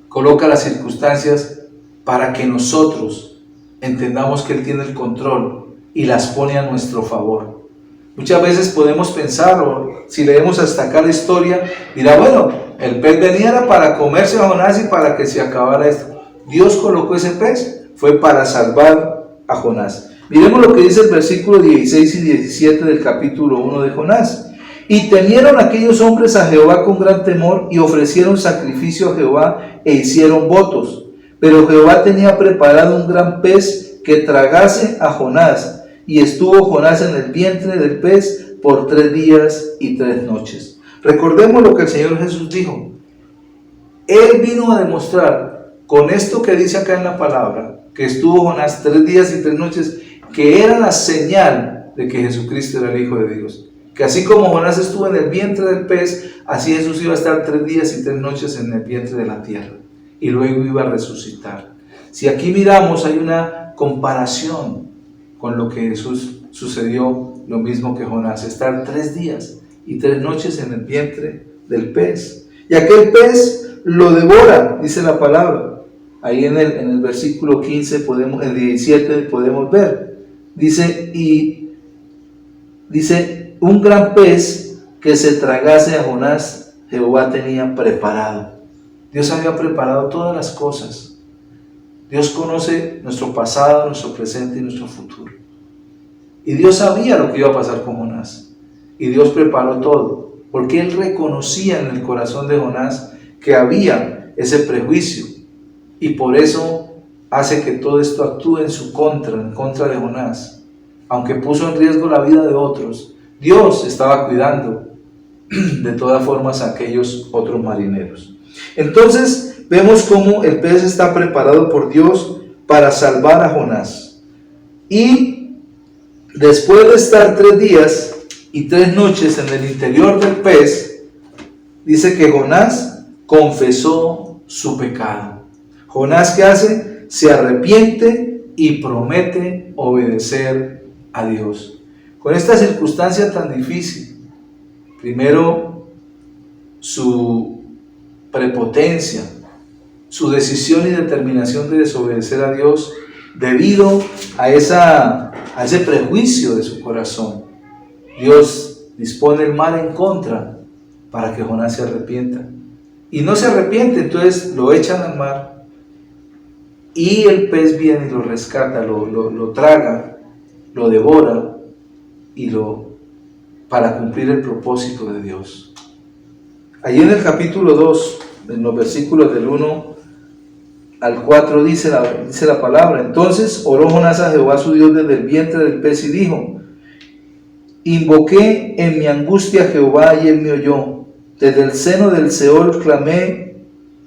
coloca las circunstancias para que nosotros entendamos que Él tiene el control y las pone a nuestro favor. Muchas veces podemos pensar, o si leemos hasta acá la historia, dirá, bueno, el pez venía para comerse a Jonás y para que se acabara esto. Dios colocó ese pez, fue para salvar a Jonás. Miremos lo que dice el versículo 16 y 17 del capítulo 1 de Jonás. Y temieron aquellos hombres a Jehová con gran temor y ofrecieron sacrificio a Jehová e hicieron votos. Pero Jehová tenía preparado un gran pez que tragase a Jonás, y estuvo Jonás en el vientre del pez por 3 días y 3 noches. Recordemos lo que el Señor Jesús dijo. Él vino a demostrar con esto que dice acá en la palabra, que estuvo Jonás 3 días y 3 noches, que era la señal de que Jesucristo era el Hijo de Dios. Que así como Jonás estuvo en el vientre del pez, así Jesús iba a estar 3 días y 3 noches en el vientre de la tierra. Y luego iba a resucitar. Si aquí miramos, hay una comparación con lo que Jesús sucedió, lo mismo que Jonás, estar 3 días y 3 noches en el vientre del pez. Y aquel pez lo devora, dice la palabra. Ahí en el versículo 15, el 17 podemos ver. Dice, un gran pez que se tragase a Jonás, Jehová tenía preparado. Dios había preparado todas las cosas. Dios conoce nuestro pasado, nuestro presente y nuestro futuro. Y Dios sabía lo que iba a pasar con Jonás. Y Dios preparó todo, porque Él reconocía en el corazón de Jonás que había ese prejuicio. Y por eso hace que todo esto actúe en contra de Jonás. Aunque puso en riesgo la vida de otros, Dios estaba cuidando de todas formas a aquellos otros marineros. Entonces vemos cómo el pez está preparado por Dios para salvar a Jonás. Y después de estar 3 días y 3 noches en el interior del pez, dice que Jonás confesó su pecado. Jonás, ¿qué hace? Se arrepiente y promete obedecer a Dios. Con esta circunstancia tan difícil, primero su prepotencia, su decisión y determinación de desobedecer a Dios debido a ese prejuicio de su corazón. Dios dispone el mal en contra para que Jonás se arrepienta. Y no se arrepiente, entonces lo echan al mar. Y el pez viene y lo rescata, lo traga, lo devora para cumplir el propósito de Dios. Allí en el capítulo 2, en los versículos del 1 al 4 dice la palabra: entonces oró Jonás a Jehová su Dios desde el vientre del pez y dijo: invoqué en mi angustia a Jehová y él me oyó. Desde el seno del Seol clamé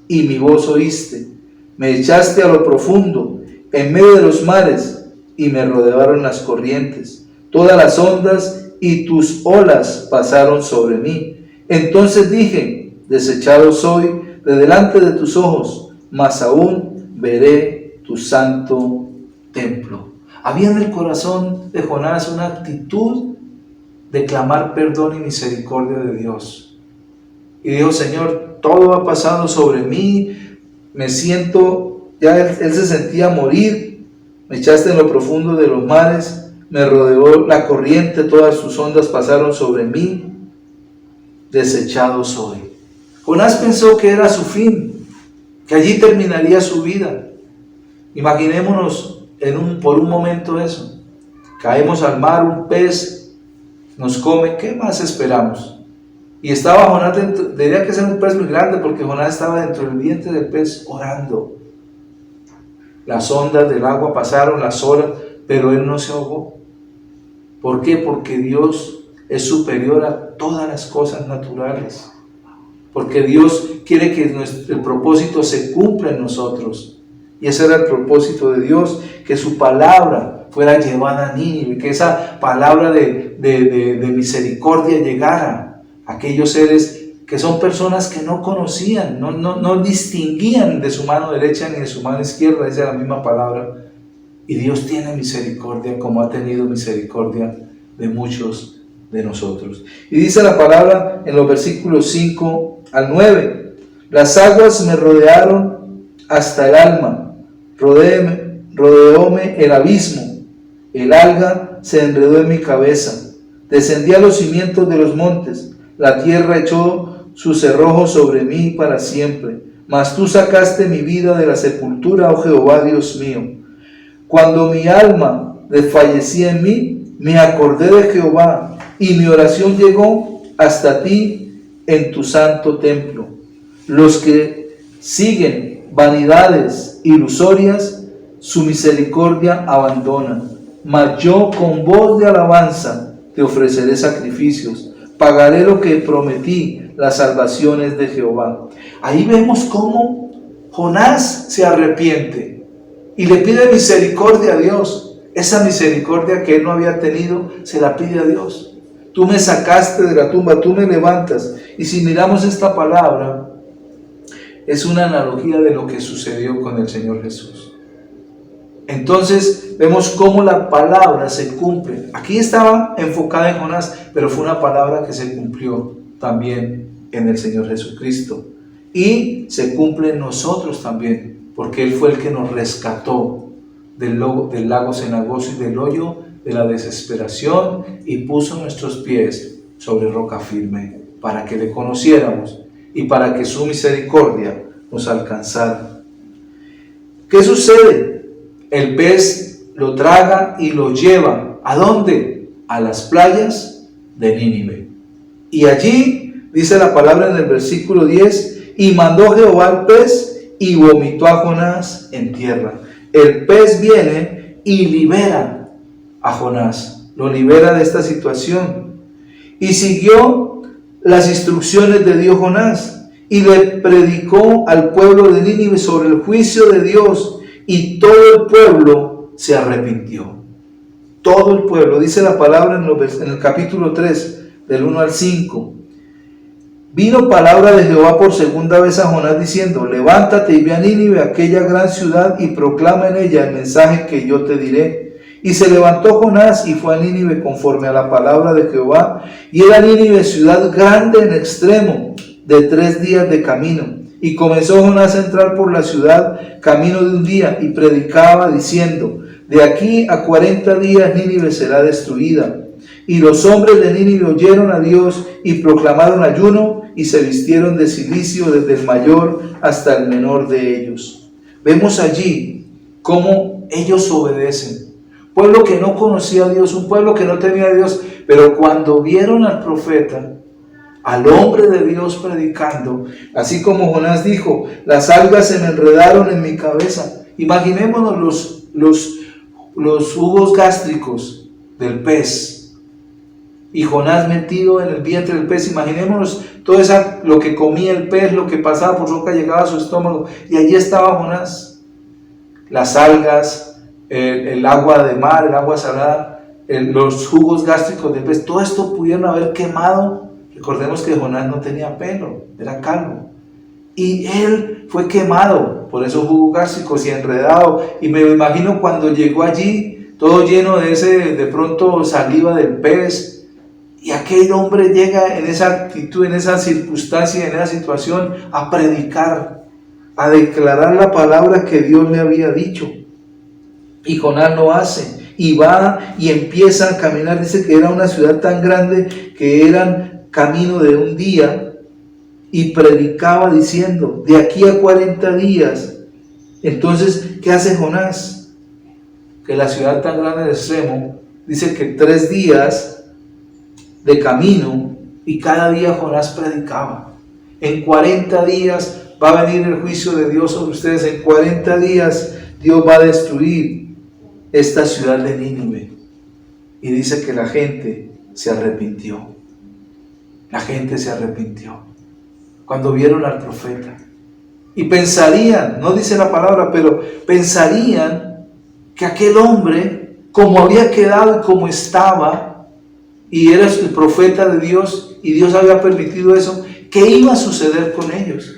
y mi voz oíste. Me echaste a lo profundo, en medio de los mares, y me rodearon las corrientes. Todas las ondas y tus olas pasaron sobre mí. Entonces dije: desechado soy de delante de tus ojos, mas aún veré tu santo templo. Había en el corazón de Jonás una actitud de clamar perdón y misericordia de Dios. Y dijo: Señor, todo ha pasado sobre mí, me siento, ya él se sentía morir, Me echaste en lo profundo de los mares, me rodeó la corriente, todas sus ondas pasaron sobre mí, desechado soy. Jonás pensó que era su fin, que allí terminaría su vida. Imaginémonos por un momento eso. Caemos al mar, un pez nos come, ¿qué más esperamos? Y estaba Jonás dentro, tenía que ser un pez muy grande porque Jonás estaba dentro del vientre del pez orando. Las ondas del agua pasaron, las horas, pero él no se ahogó. ¿Por qué? Porque Dios es superior a todas las cosas naturales. Porque Dios quiere que el propósito se cumpla en nosotros. Y ese era el propósito de Dios, que su palabra fuera llevada a Nínive, que esa palabra de misericordia llegara a aquellos seres que son personas que no conocían, no distinguían de su mano derecha ni de su mano izquierda, esa es la misma palabra. Y Dios tiene misericordia como ha tenido misericordia de muchos de nosotros. Y dice la palabra en los versículos 5 al 9, las aguas me rodearon hasta el alma, rodeóme el abismo, el alga se enredó en mi cabeza, descendí a los cimientos de los montes, la tierra echó sus cerrojos sobre mí para siempre, mas tú sacaste mi vida de la sepultura, oh Jehová Dios mío. Cuando mi alma desfallecía en mí, me acordé de Jehová, y mi oración llegó hasta ti en tu santo templo. Los que siguen vanidades ilusorias, su misericordia abandonan. Mas yo con voz de alabanza te ofreceré sacrificios, pagaré lo que prometí, las salvaciones de Jehová. Ahí vemos cómo Jonás se arrepiente y le pide misericordia a Dios. Esa misericordia que él no había tenido, se la pide a Dios. Tú me sacaste de la tumba, tú me levantas. Y si miramos esta palabra, es una analogía de lo que sucedió con el Señor Jesús. Entonces vemos cómo la palabra se cumple. Aquí estaba enfocada en Jonás, pero fue una palabra que se cumplió también en el Señor Jesucristo. Y se cumple en nosotros también, porque Él fue el que nos rescató del lago cenagoso y del hoyo de la desesperación y puso nuestros pies sobre roca firme para que le conociéramos y para que su misericordia nos alcanzara. ¿Qué sucede? El pez lo traga y lo lleva. ¿A dónde? A las playas de Nínive. Y allí dice la palabra en el versículo 10, y mandó Jehová al pez y vomitó a Jonás en tierra. El pez viene y libera a Jonás, lo libera de esta situación. Y siguió las instrucciones de Dios Jonás y le predicó al pueblo de Nínive sobre el juicio de Dios, y todo el pueblo se arrepintió. Todo el pueblo, dice la palabra en el capítulo 3, del 1 al 5. Vino palabra de Jehová por segunda vez a Jonás diciendo, levántate y ve a Nínive, aquella gran ciudad, y proclama en ella el mensaje que yo te diré. Y se levantó Jonás y fue a Nínive conforme a la palabra de Jehová. Y era Nínive ciudad grande en extremo, de 3 días de camino. Y comenzó Jonás a entrar por la ciudad camino de un día, y predicaba diciendo, de aquí a 40 días Nínive será destruida. Y los hombres de Nínive oyeron a Dios y proclamaron ayuno y se vistieron de cilicio desde el mayor hasta el menor de ellos. Vemos allí cómo ellos obedecen. Pueblo que no conocía a Dios, un pueblo que no tenía a Dios, pero cuando vieron al profeta, al hombre de Dios predicando, así como Jonás dijo, las algas se me enredaron en mi cabeza. Imaginémonos los jugos gástricos del pez. Y Jonás metido en el vientre del pez. Imaginémonos todo lo que comía el pez, lo que pasaba por su boca, llegaba a su estómago. Y allí estaba Jonás. Las algas, el agua de mar, el agua salada, los jugos gástricos del pez. Todo esto pudieron haber quemado. Recordemos que Jonás no tenía pelo, era calvo. Y él fue quemado por esos jugos gástricos y enredado. Y me imagino cuando llegó allí, todo lleno de pronto saliva del pez. Y aquel hombre llega en esa actitud, en esa circunstancia, en esa situación, a predicar, a declarar la palabra que Dios le había dicho. Y Jonás lo hace, y va y empieza a caminar. Dice que era una ciudad tan grande que eran camino de un día, y predicaba diciendo, de aquí a 40 días. Entonces, ¿qué hace Jonás? Que la ciudad tan grande de extremo, dice que 3 días de camino, y cada día Jonás predicaba. En 40 días va a venir el juicio de Dios sobre ustedes. En 40 días Dios va a destruir esta ciudad de Nínive. Y dice que la gente se arrepintió. La gente se arrepintió cuando vieron al profeta. Y pensarían, no dice la palabra, pero pensarían que aquel hombre, como había quedado y como estaba, y era el profeta de Dios, y Dios había permitido eso, ¿qué iba a suceder con ellos?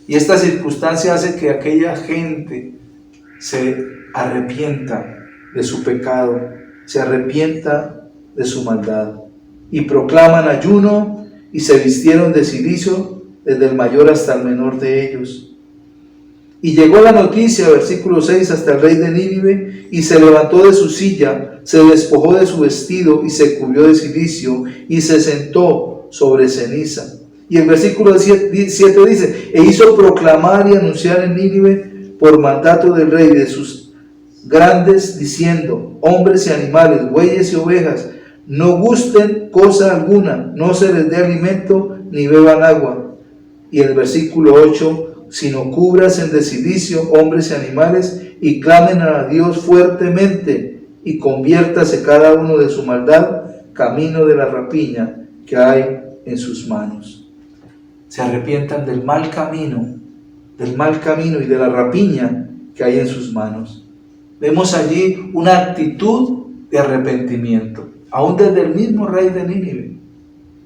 Y esta circunstancia hace que aquella gente se arrepienta de su pecado, se arrepienta de su maldad, y proclaman ayuno, y se vistieron de cilicio, desde el mayor hasta el menor de ellos. Y llegó la noticia, versículo 6, hasta el rey de Nínive, y se levantó de su silla, se despojó de su vestido, y se cubrió de cilicio, y se sentó sobre ceniza. Y el versículo 7 dice, e hizo proclamar y anunciar en Nínive, por mandato del rey y de sus grandes, diciendo, hombres y animales, bueyes y ovejas, no gusten cosa alguna, no se les dé alimento, ni beban agua. Y el versículo 8, sino cúbrasen de cilicio hombres y animales, y clamen a Dios fuertemente, y conviértase cada uno de su maldad, camino de la rapiña que hay en sus manos. Se arrepientan del mal camino y de la rapiña que hay en sus manos. Vemos allí una actitud de arrepentimiento, aún desde el mismo rey de Nínive,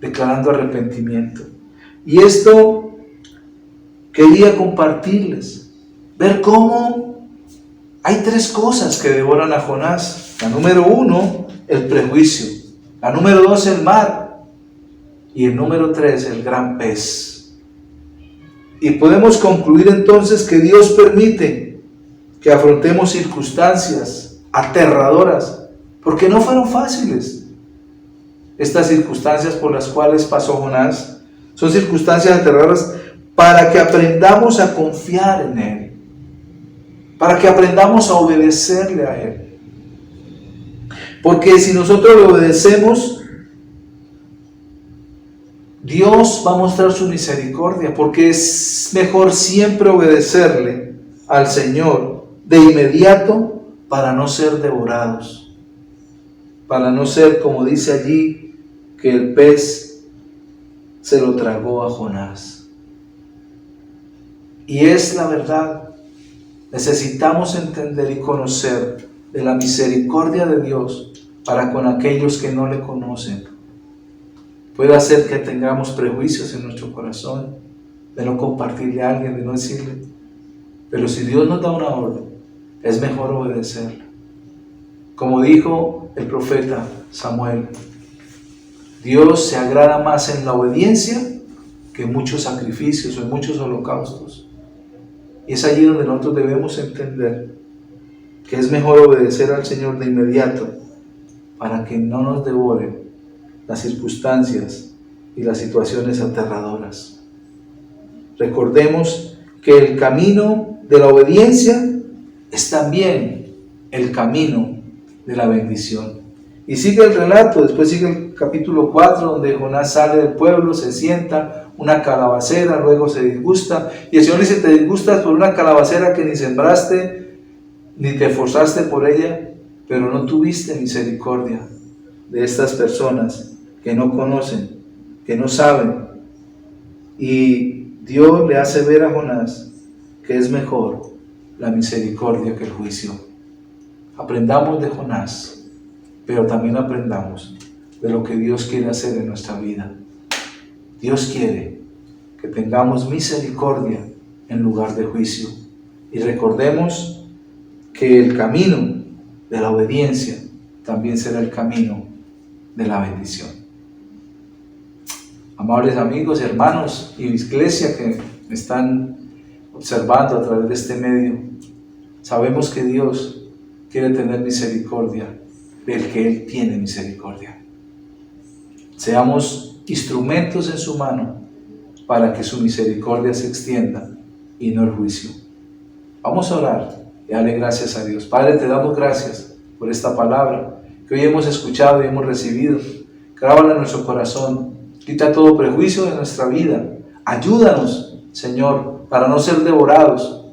declarando arrepentimiento. Y esto quería compartirles, ver cómo hay 3 cosas que devoran a Jonás. La número 1, el prejuicio. La número 2, el mar. Y el número 3, el gran pez. Y podemos concluir entonces que Dios permite que afrontemos circunstancias aterradoras, porque no fueron fáciles. Estas circunstancias por las cuales pasó Jonás son circunstancias aterradoras para que aprendamos a confiar en Él, para que aprendamos a obedecerle a Él. Porque si nosotros le obedecemos, Dios va a mostrar su misericordia, porque es mejor siempre obedecerle al Señor de inmediato para no ser devorados, para no ser, como dice allí, que el pez se lo tragó a Jonás. Y es la verdad. Necesitamos entender y conocer de la misericordia de Dios para con aquellos que no le conocen. Puede hacer que tengamos prejuicios en nuestro corazón, de no compartirle a alguien, de no decirle. Pero si Dios nos da una orden, es mejor obedecerla. Como dijo el profeta Samuel, Dios se agrada más en la obediencia que en muchos sacrificios o en muchos holocaustos. Y es allí donde nosotros debemos entender que es mejor obedecer al Señor de inmediato para que no nos devoren las circunstancias y las situaciones aterradoras. Recordemos que el camino de la obediencia es también el camino de la bendición. Y sigue el relato, después sigue el capítulo 4, donde Jonás sale del pueblo, se sienta, una calabacera, luego se disgusta, y el Señor dice, te disgustas por una calabacera que ni sembraste, ni te esforzaste por ella, pero no tuviste misericordia de estas personas que no conocen, que no saben. Y Dios le hace ver a Jonás que es mejor la misericordia que el juicio. Aprendamos de Jonás, pero también aprendamos de lo que Dios quiere hacer en nuestra vida. Dios quiere que tengamos misericordia en lugar de juicio. Y recordemos que el camino de la obediencia también será el camino de la bendición. Amables amigos, hermanos y iglesia que me están observando a través de este medio, sabemos que Dios quiere tener misericordia del que Él tiene misericordia. Seamos instrumentos en su mano para que su misericordia se extienda y no el juicio. Vamos a orar y darle gracias a Dios. Padre, te damos gracias por esta palabra que hoy hemos escuchado y hemos recibido. Grábala en nuestro corazón. Quita todo prejuicio de nuestra vida. Ayúdanos, Señor, para no ser devorados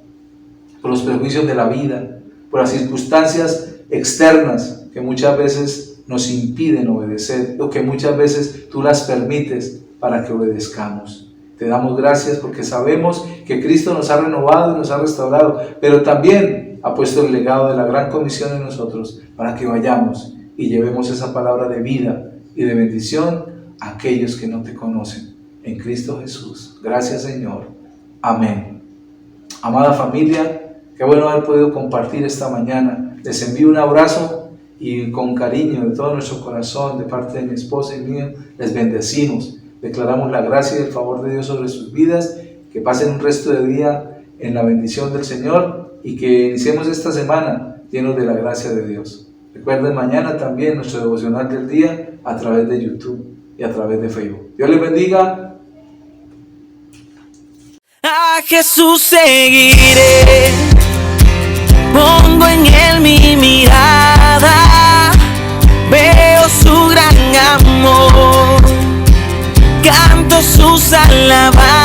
por los prejuicios de la vida, por las circunstancias externas que muchas veces nos impiden obedecer, o que muchas veces tú las permites para que obedezcamos. Te damos gracias porque sabemos que Cristo nos ha renovado y nos ha restaurado, pero también ha puesto el legado de la gran comisión en nosotros para que vayamos y llevemos esa palabra de vida y de bendición a aquellos que no te conocen. En Cristo Jesús. Gracias, Señor. Amén. Amada familia, qué bueno haber podido compartir esta mañana. Les envío un abrazo y con cariño de todo nuestro corazón, de parte de mi esposa y mío, les bendecimos. Declaramos la gracia y el favor de Dios sobre sus vidas, que pasen un resto de día en la bendición del Señor y que iniciemos esta semana llenos de la gracia de Dios. Recuerden mañana también nuestro devocional del día a través de YouTube y a través de Facebook. Dios les bendiga. A Jesús seguiré, pongo en Él mi mirada, veo su gran amor, canto sus alabanzas.